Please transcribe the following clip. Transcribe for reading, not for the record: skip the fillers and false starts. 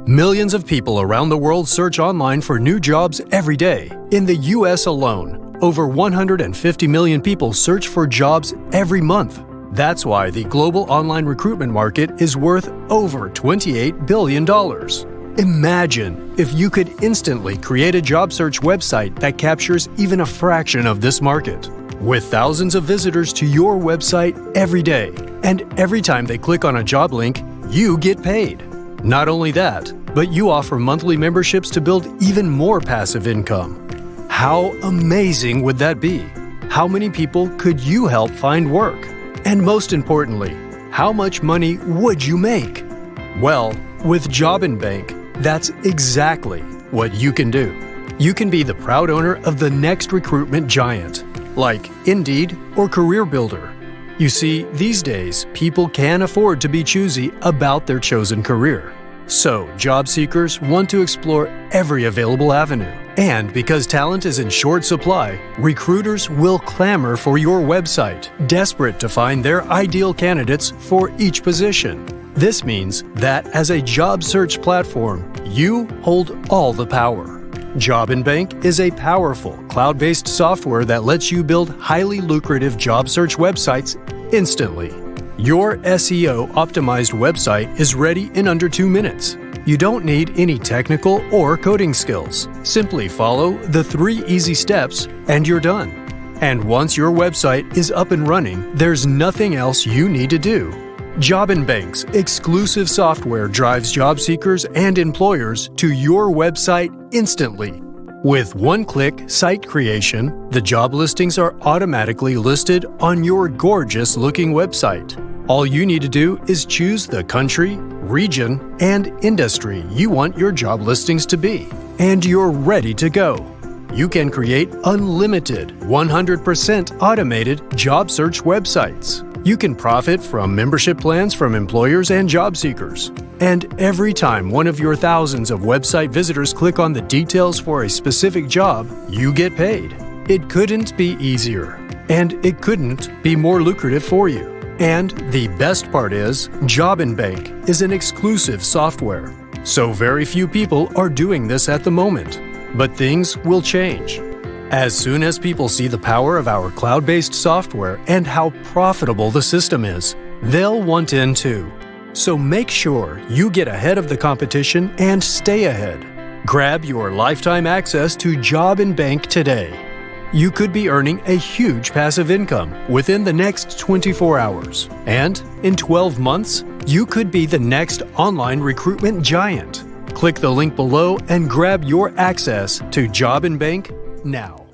Millions of people around the world search online for new jobs every day. In the US alone, over 150 million people search for jobs every month. That's why the global online recruitment market is worth over $28 billion. Imagine if you could instantly create a job search website that captures even a fraction of this market. With thousands of visitors to your website every day, and every time they click on a job link, you get paid. Not only that, but you offer monthly memberships to build even more passive income. How amazing would that be? How many people could you help find work? And most importantly, how much money would you make? Well, with Job & Bank, that's exactly what you can do. You can be the proud owner of the next recruitment giant, like Indeed or Career Builder. You see, these days, people can't afford to be choosy about their chosen career. So, job seekers want to explore every available avenue. And because talent is in short supply, recruiters will clamor for your website, desperate to find their ideal candidates for each position. This means that as a job search platform, you hold all the power. Job & Bank is a powerful, cloud-based software that lets you build highly lucrative job search websites instantly. Your SEO-optimized website is ready in under 2 minutes. You don't need any technical or coding skills. Simply follow the 3 easy steps and you're done. And once your website is up and running, there's nothing else you need to do. Job & Bank's exclusive software drives job seekers and employers to your website instantly. With one-click site creation, the job listings are automatically listed on your gorgeous-looking website. All you need to do is choose the country, region, and industry you want your job listings to be, and you're ready to go. You can create unlimited, 100% automated job search websites. You can profit from membership plans from employers and job seekers. And every time one of your thousands of website visitors click on the details for a specific job, you get paid. It couldn't be easier. And it couldn't be more lucrative for you. And the best part is, Job & Bank is an exclusive software. So very few people are doing this at the moment. But things will change. As soon as people see the power of our cloud-based software and how profitable the system is, they'll want in too. So make sure you get ahead of the competition and stay ahead. Grab your lifetime access to Job & Bank today. You could be earning a huge passive income within the next 24 hours. And in 12 months, you could be the next online recruitment giant. Click the link below and grab your access to Job & Bank now.